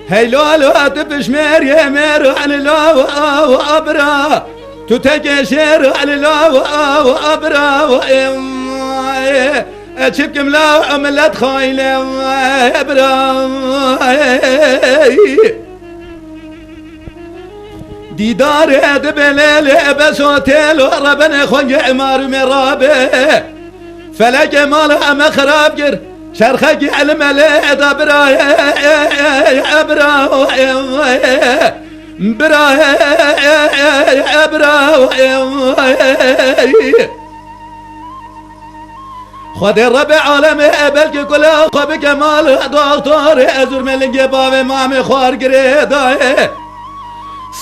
هيلو لو ادبش مير مير على لو وابرا تتجشر على لو وابرا اشبكم لو عملت خايله ابرا ديدار دبلل بسوتل ربنا خوي عمار مرابه فلك مال مخراب جر شرخك علم لا دبرا ابرا برا ابرا خد الربع عالم بلك كل خب كمال دكتور ازور ملنج باب مام خوار قريدا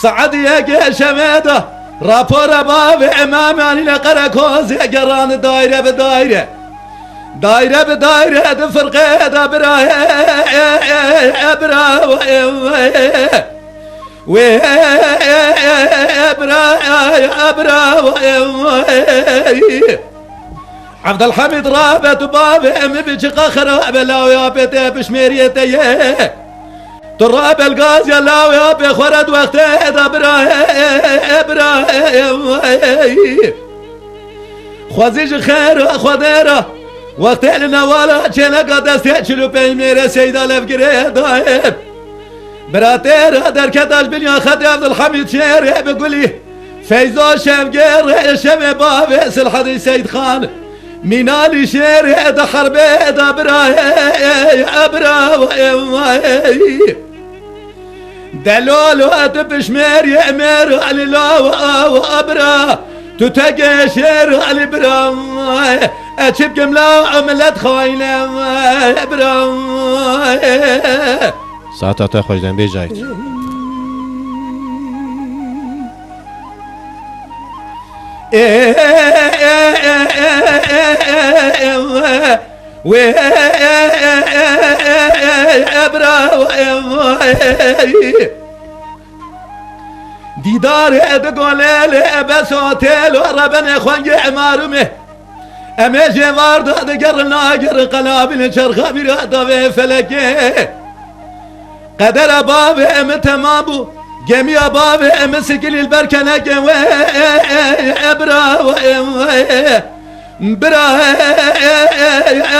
سعد يا شماده رابور باب امام علي قركوز قران دايره بدايره دايره بدايره دفرقه دبره ابره و ابره عبد الحميد رابط باب ام بشق خراب لا يا بيت بشميريتي تراب الغاز يا لا يا بخرد وقت دبره ابره خوزيج خير خديره وقت لنا ولا چنا قدست چلو پیمیر سیدا لفگره دایم براتر در کداش بنیا خد عبد الحميد شير بقولي فيزو شفقر شب باب سلحدي سيد خان مينالي شير دا حربي دا برا ابرا دلول ادبش مير يأمر علي لا وابرا تتقشر علي برا اشب جملا عملت خاينه برا ساعتا خوش دن بیجایت ديدار ادقولل بسوتل وربنا خوان عمارمه امجي وارد دقر ناقر قلابل شرخه براده فلكه قدر باب ام تمامو جميع باب ام سكل البركنه ابرا برا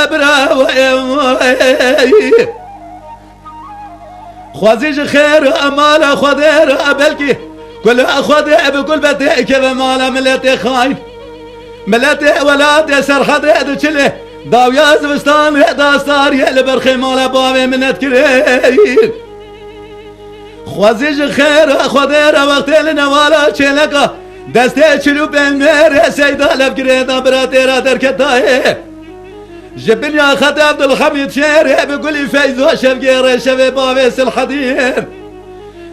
ابرا خوازيج خير امال خدير ابلكي كل اخذ بكل بديك بمال ملتي خاين ملتي ولاد سرحد ادچله داويا زبستان داستار يلبرخي مال بابي منت كريل خوازيج خير خدير وقت لنا ولا چلقه دسته چلو بنمر سيدا لفقريدا براتيرا دركتاي جبن يا خد عبد الحميد شير بقولي فيزو شفقير شباب بابي الحديد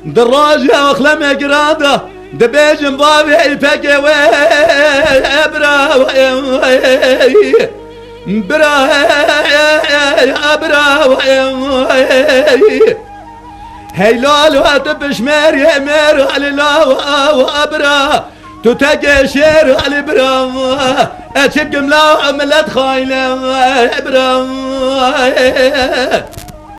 دراجة واخلم قراده دبيجن بابي يفقي ابرا برا ابرا هيلال واتبش مير مير علي لا وابرا تتقشر علي برا اشب جملا عملت خايله ابرا